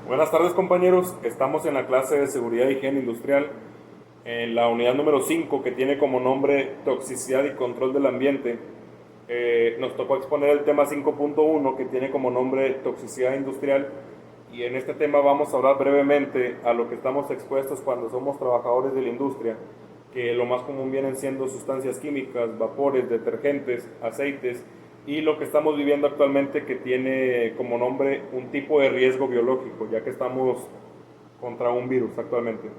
Buenas tardes, compañeros. Estamos en la clase de seguridad y higiene industrial, en la unidad número 5, que tiene como nombre toxicidad y control del ambiente. Nos tocó exponer el tema 5.1, que tiene como nombre toxicidad industrial, y en este tema vamos a hablar brevemente a lo que estamos expuestos cuando somos trabajadores de la industria, que lo más común vienen siendo sustancias químicas, vapores, detergentes, aceites, y lo que estamos viviendo actualmente, que tiene como nombre un tipo de riesgo biológico, ya que estamos contra un virus actualmente.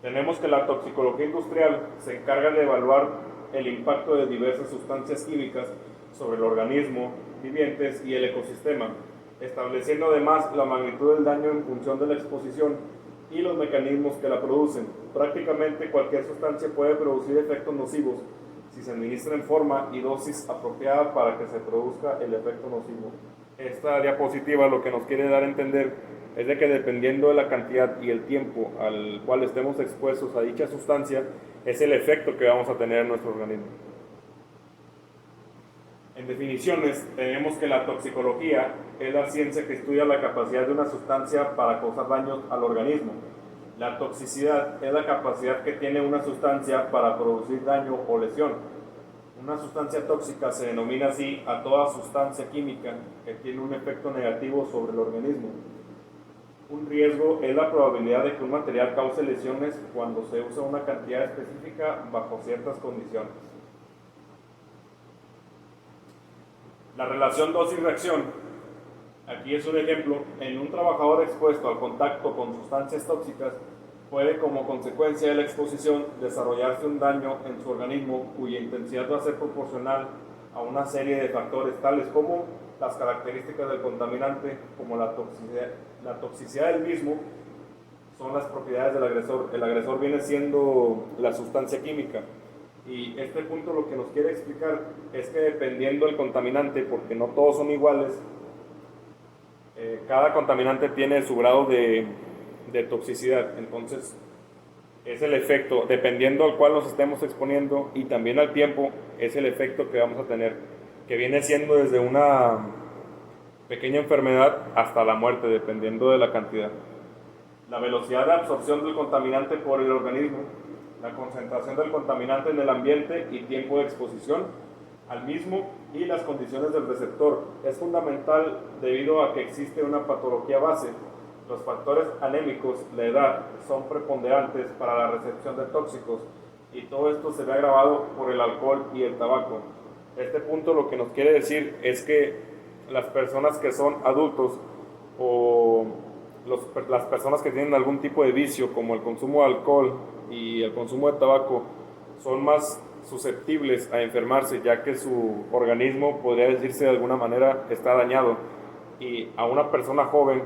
Tenemos que la toxicología industrial se encarga de evaluar el impacto de diversas sustancias químicas sobre el organismo, vivientes y el ecosistema, estableciendo además la magnitud del daño en función de la exposición y los mecanismos que la producen. Prácticamente cualquier sustancia puede producir efectos nocivos si se administra en forma y dosis apropiada para que se produzca el efecto nocivo. Esta diapositiva lo que nos quiere dar a entender es de que dependiendo de la cantidad y el tiempo al cual estemos expuestos a dicha sustancia, es el efecto que vamos a tener en nuestro organismo. En definiciones, tenemos que la toxicología es la ciencia que estudia la capacidad de una sustancia para causar daños al organismo. La toxicidad es la capacidad que tiene una sustancia para producir daño o lesión. Una sustancia tóxica se denomina así a toda sustancia química que tiene un efecto negativo sobre el organismo. Un riesgo es la probabilidad de que un material cause lesiones cuando se usa una cantidad específica bajo ciertas condiciones. La relación dosis-reacción, aquí es un ejemplo. En un trabajador expuesto al contacto con sustancias tóxicas, puede como consecuencia de la exposición desarrollarse un daño en su organismo cuya intensidad va a ser proporcional a una serie de factores tales como las características del contaminante, como la toxicidad del mismo, son las propiedades del agresor. El agresor viene siendo la sustancia química. Y este punto lo que nos quiere explicar es que dependiendo del contaminante, porque no todos son iguales, cada contaminante tiene su grado de toxicidad. Entonces es el efecto, dependiendo al cual nos estemos exponiendo y también al tiempo, es el efecto que vamos a tener, que viene siendo desde una pequeña enfermedad hasta la muerte, dependiendo de la cantidad. La velocidad de absorción del contaminante por el organismo, la concentración del contaminante en el ambiente y tiempo de exposición al mismo y las condiciones del receptor. Es fundamental debido a que existe una patología base. Los factores anémicos, la edad, son preponderantes para la recepción de tóxicos y todo esto se ve agravado por el alcohol y el tabaco. Este punto lo que nos quiere decir es que las personas que son adultos o las personas que tienen algún tipo de vicio como el consumo de alcohol y el consumo de tabaco son más susceptibles a enfermarse, ya que su organismo, podría decirse de alguna manera, está dañado, y a una persona joven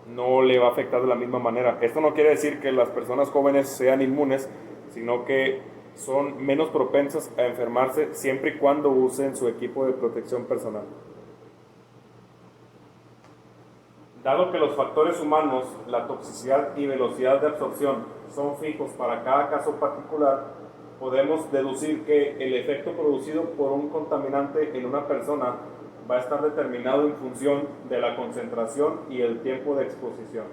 no le va a afectar de la misma manera. Esto no quiere decir que las personas jóvenes sean inmunes, sino que son menos propensas a enfermarse siempre y cuando usen su equipo de protección personal. Dado que los factores humanos, la toxicidad y velocidad de absorción son fijos para cada caso particular, podemos deducir que el efecto producido por un contaminante en una persona va a estar determinado en función de la concentración y el tiempo de exposición.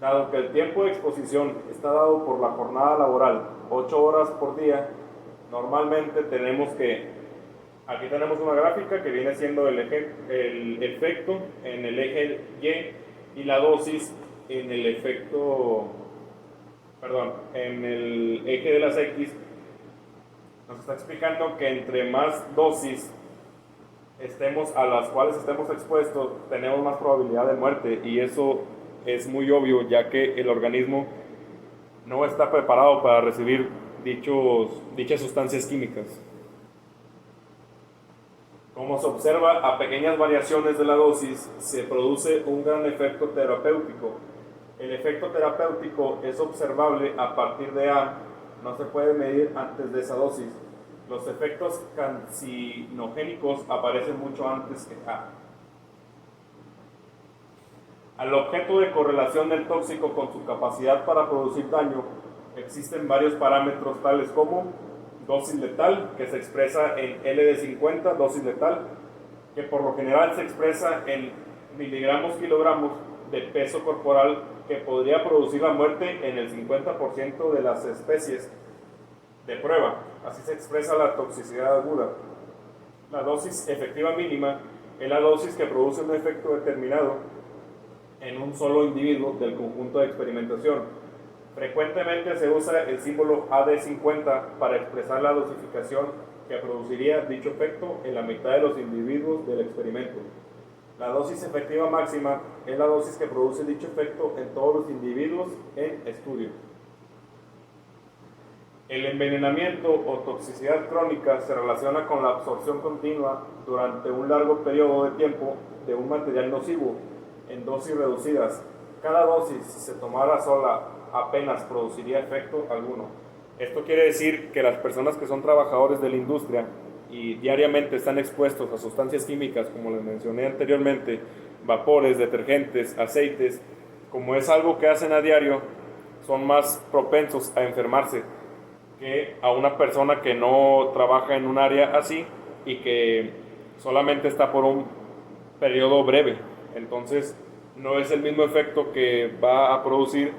Dado que el tiempo de exposición está dado por la jornada laboral, 8 horas por día, normalmente tenemos que, aquí tenemos una gráfica que viene siendo el efecto en el eje Y y la dosis en el en el eje de las X. Nos está explicando que entre más dosis a las cuales estemos expuestos, tenemos más probabilidad de muerte, y eso es muy obvio, ya que el organismo no está preparado para recibir dichas sustancias químicas. Como se observa, a pequeñas variaciones de la dosis se produce un gran efecto terapéutico. El efecto terapéutico es observable a partir de A, no se puede medir antes de esa dosis. Los efectos carcinogénicos aparecen mucho antes que A. Al objeto de correlación del tóxico con su capacidad para producir daño, existen varios parámetros tales como dosis letal, que se expresa en L de 50, dosis letal, que por lo general se expresa en miligramos kilogramos de peso corporal que podría producir la muerte en el 50% de las especies de prueba. Así se expresa la toxicidad aguda. La dosis efectiva mínima es la dosis que produce un efecto determinado en un solo individuo del conjunto de experimentación. Frecuentemente se usa el símbolo AD50 para expresar la dosificación que produciría dicho efecto en la mitad de los individuos del experimento. La dosis efectiva máxima es la dosis que produce dicho efecto en todos los individuos en estudio. El envenenamiento o toxicidad crónica se relaciona con la absorción continua durante un largo periodo de tiempo de un material nocivo en dosis reducidas. Cada dosis, si se tomara sola, apenas produciría efecto alguno. Esto quiere decir que las personas que son trabajadores de la industria y diariamente están expuestos a sustancias químicas, como les mencioné anteriormente, vapores, detergentes, aceites, como es algo que hacen a diario, son más propensos a enfermarse que a una persona que no trabaja en un área así y que solamente está por un periodo breve. Entonces, no es el mismo efecto que va a producir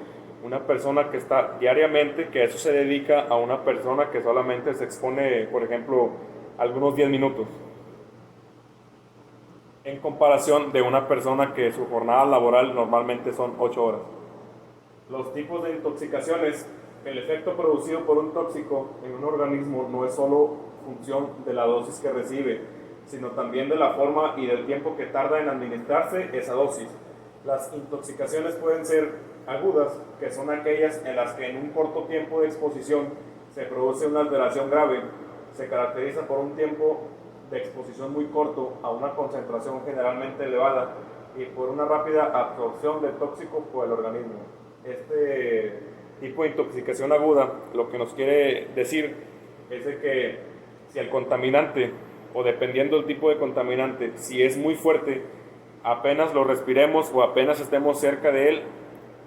una persona que está diariamente, que a eso se dedica, a una persona que solamente se expone, por ejemplo, algunos 10 minutos, en comparación de una persona que su jornada laboral normalmente son 8 horas. Los tipos de intoxicaciones. El efecto producido por un tóxico en un organismo no es solo función de la dosis que recibe, sino también de la forma y del tiempo que tarda en administrarse esa dosis. Las intoxicaciones pueden ser agudas, que son aquellas en las que en un corto tiempo de exposición se produce una alteración grave. Se caracteriza por un tiempo de exposición muy corto a una concentración generalmente elevada y por una rápida absorción del tóxico por el organismo. Este tipo de intoxicación aguda lo que nos quiere decir es de que si el contaminante, o dependiendo del tipo de contaminante, si es muy fuerte, apenas lo respiremos o apenas estemos cerca de él,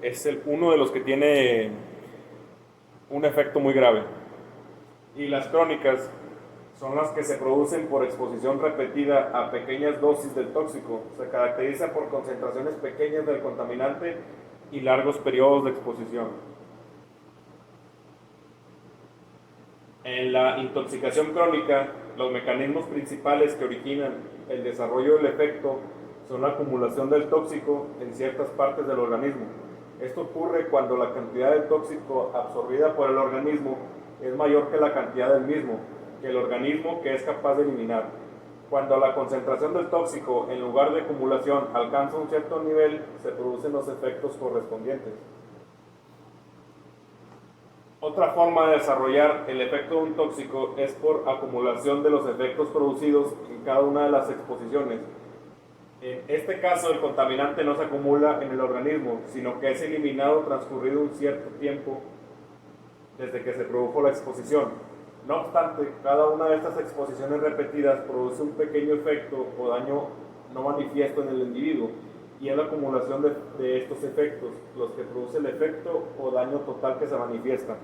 es uno de los que tiene un efecto muy grave. Y las crónicas son las que se producen por exposición repetida a pequeñas dosis del tóxico. Se caracteriza por concentraciones pequeñas del contaminante y largos periodos de exposición. En la intoxicación crónica, los mecanismos principales que originan el desarrollo del efecto son la acumulación del tóxico en ciertas partes del organismo. Esto ocurre cuando la cantidad de tóxico absorbida por el organismo es mayor que la cantidad del mismo, que el organismo que es capaz de eliminar. Cuando la concentración del tóxico en lugar de acumulación alcanza un cierto nivel, se producen los efectos correspondientes. Otra forma de desarrollar el efecto de un tóxico es por acumulación de los efectos producidos en cada una de las exposiciones. En este caso, el contaminante no se acumula en el organismo, sino que es eliminado transcurrido un cierto tiempo desde que se produjo la exposición. No obstante, cada una de estas exposiciones repetidas produce un pequeño efecto o daño no manifiesto en el individuo, y es la acumulación de estos efectos los que produce el efecto o daño total que se manifiesta.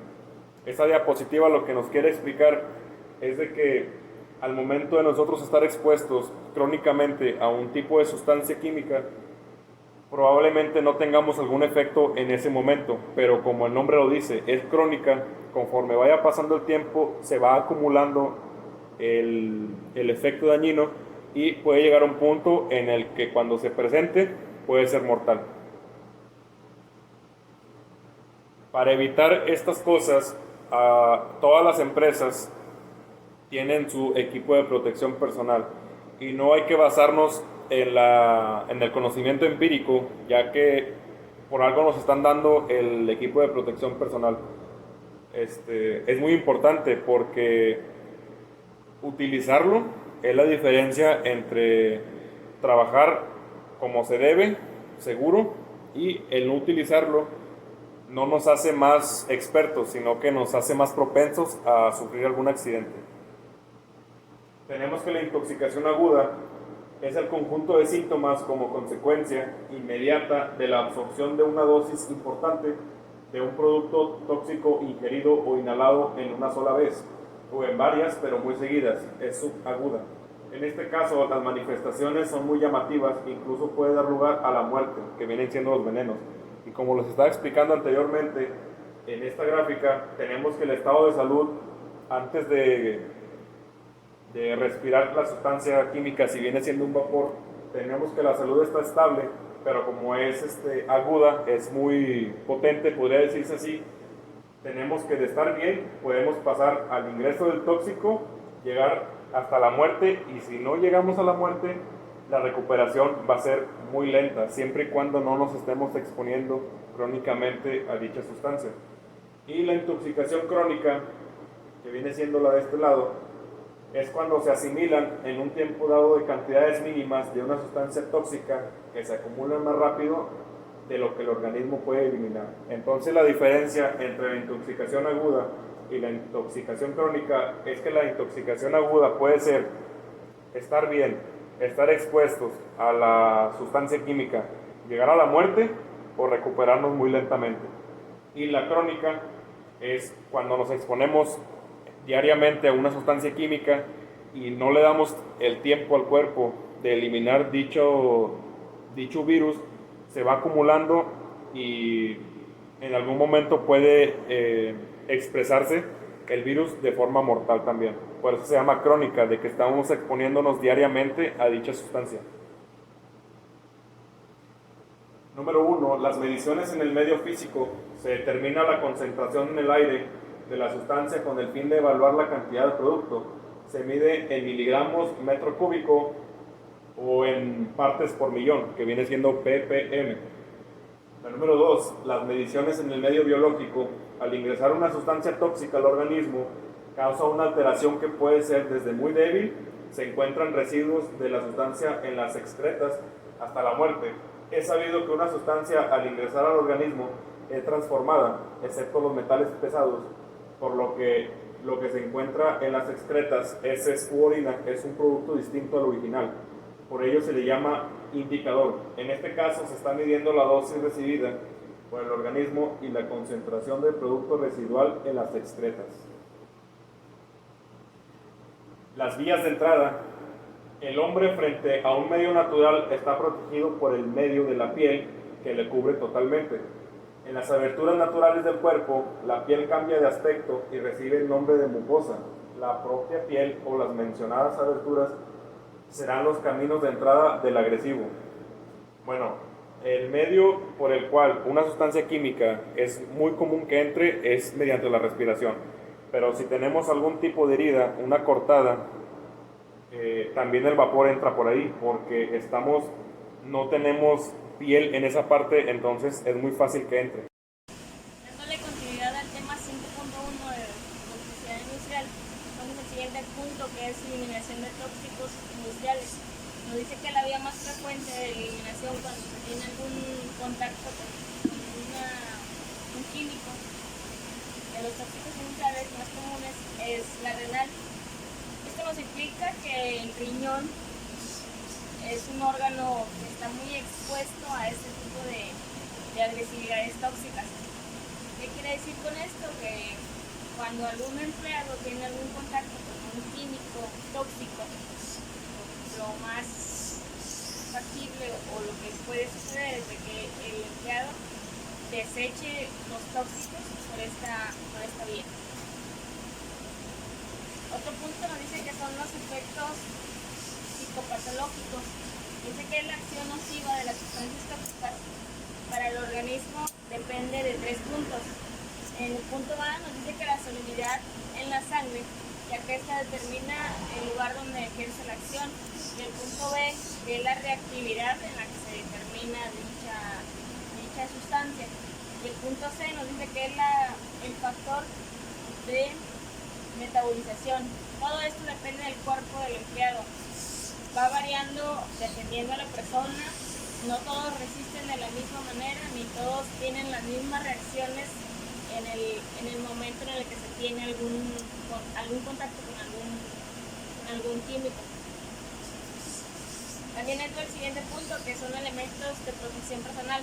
Esta diapositiva lo que nos quiere explicar es de que al momento de nosotros estar expuestos crónicamente a un tipo de sustancia química, probablemente no tengamos algún efecto en ese momento, pero como el nombre lo dice, es crónica. Conforme vaya pasando el tiempo se va acumulando el efecto dañino y puede llegar a un punto en el que cuando se presente puede ser mortal. Para evitar estas cosas, todas las empresas tienen su equipo de protección personal y no hay que basarnos en el conocimiento empírico, ya que por algo nos están dando el equipo de protección personal. Es muy importante porque utilizarlo es la diferencia entre trabajar como se debe, seguro, y el no utilizarlo no nos hace más expertos, sino que nos hace más propensos a sufrir algún accidente. Tenemos que la intoxicación aguda es el conjunto de síntomas como consecuencia inmediata de la absorción de una dosis importante de un producto tóxico ingerido o inhalado en una sola vez, o en varias pero muy seguidas. Es subaguda. En este caso, las manifestaciones son muy llamativas, incluso puede dar lugar a la muerte, que vienen siendo los venenos. Y como les estaba explicando anteriormente, en esta gráfica tenemos que el estado de salud antes de respirar la sustancia química, si viene siendo un vapor, tenemos que la salud está estable, pero como es aguda, es muy potente, podría decirse así, tenemos que de estar bien, podemos pasar al ingreso del tóxico, llegar hasta la muerte, y si no llegamos a la muerte, la recuperación va a ser muy lenta, siempre y cuando no nos estemos exponiendo crónicamente a dicha sustancia. Y la intoxicación crónica, que viene siendo la de este lado, es cuando se asimilan en un tiempo dado de cantidades mínimas de una sustancia tóxica que se acumulan más rápido de lo que el organismo puede eliminar. Entonces la diferencia entre la intoxicación aguda y la intoxicación crónica es que la intoxicación aguda puede ser estar bien, estar expuestos a la sustancia química, llegar a la muerte o recuperarnos muy lentamente. Y la crónica es cuando nos exponemos diariamente a una sustancia química y no le damos el tiempo al cuerpo de eliminar dicho virus, se va acumulando y en algún momento puede expresarse el virus de forma mortal también. Por eso se llama crónica, de que estamos exponiéndonos diariamente a dicha sustancia. Número 1. Las mediciones en el medio físico. Se determina la concentración en el aire de la sustancia con el fin de evaluar la cantidad del producto. Se mide en miligramos metro cúbico o en partes por millón, que viene siendo ppm. La número 2, las mediciones en el medio biológico. Al ingresar una sustancia tóxica al organismo, causa una alteración que puede ser desde muy débil, se encuentran residuos de la sustancia en las excretas, hasta la muerte. Es sabido que una sustancia al ingresar al organismo es transformada, excepto los metales pesados, por lo que se encuentra en las excretas es su orina, es un producto distinto al original. Por ello se le llama indicador. En este caso se está midiendo la dosis recibida por el organismo y la concentración del producto residual en las excretas. Las vías de entrada. El hombre frente a un medio natural está protegido por el medio de la piel que le cubre totalmente. En las aberturas naturales del cuerpo, la piel cambia de aspecto y recibe el nombre de mucosa. La propia piel o las mencionadas aberturas serán los caminos de entrada del agresivo. Bueno, el medio por el cual una sustancia química es muy común que entre es mediante la respiración. Pero si tenemos algún tipo de herida, una cortada, también el vapor entra por ahí, porque no tenemos piel en esa parte, entonces es muy fácil que entre. Dándole continuidad al tema 5.1 de toxicidad industrial, vamos al siguiente punto, que es eliminación de tóxicos industriales. Nos dice que la vía más frecuente de eliminación cuando se tiene algún contacto con un químico de los tóxicos industriales más comunes es la renal. Esto nos implica que el riñón es un órgano que está muy expuesto a este tipo de agresividades tóxicas. ¿Qué quiere decir con esto? Que cuando algún empleado tiene algún contacto con un químico tóxico, lo más factible o lo que puede suceder es de que el empleado deseche los tóxicos por esta vía. Otro punto nos dice que son los efectos psicopatológicos. Dice que la acción nociva de las sustancias tóxicas para el organismo depende de 3 puntos. En el punto A nos dice que la solubilidad en la sangre, ya que esta determina el lugar donde ejerce la acción. Y el punto B, que es la reactividad en la que se determina dicha sustancia. Y el punto C nos dice que es el factor de metabolización. Todo esto depende del cuerpo del empleado. Va variando dependiendo de la persona. No todos resisten de la misma manera, ni todos tienen las mismas reacciones en el momento en el que se tiene algún contacto con algún químico. También entra el siguiente punto, que son elementos de protección personal.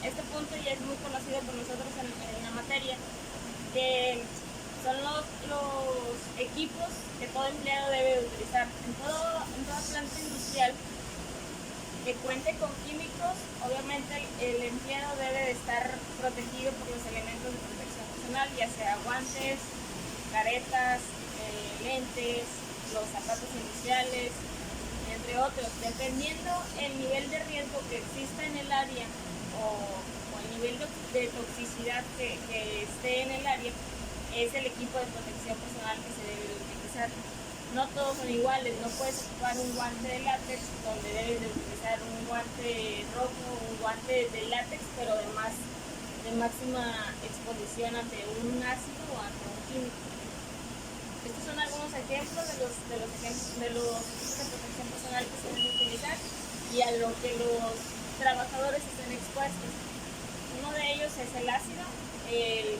Este punto ya es muy conocido por nosotros en la materia, que son los equipos que todo empleado debe de utilizar. En toda planta industrial que cuente con químicos, obviamente el empleado debe de estar protegido por los elementos de protección personal, ya sea guantes, caretas, lentes, los zapatos industriales, entre otros. Dependiendo el nivel de riesgo que exista en el área o el nivel de toxicidad que esté en el área, es el equipo de protección personal que se debe de utilizar. No todos son iguales, no puedes ocupar un guante de látex donde debes de utilizar un guante rojo, un guante de látex, pero de máxima exposición ante un ácido o ante un químico. Estos son algunos ejemplos de los equipos de protección personal que se deben utilizar y a lo que los trabajadores estén expuestos. Uno de ellos es el ácido, el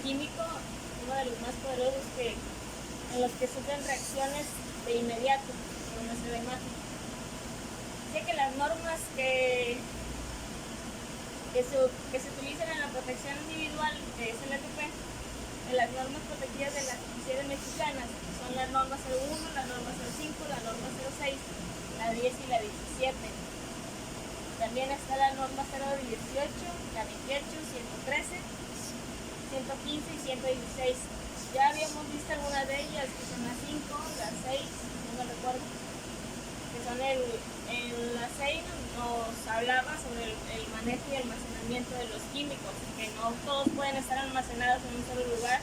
químico, uno de los más poderosos en los que sufren reacciones de inmediato con nuestra imagen. Sé que las normas que se utilizan en la protección individual de SLTP, en las normas protegidas de las oficinas mexicanas, son la norma 01, la norma 05, la norma 06, la 10 y la 17. También está la norma 018, la 28, 113, 115 y 116. Ya habíamos visto algunas de ellas, que son las 5, las 6, no me recuerdo, que son en la 6 nos hablaba sobre el manejo y almacenamiento de los químicos, que no todos pueden estar almacenados en un solo lugar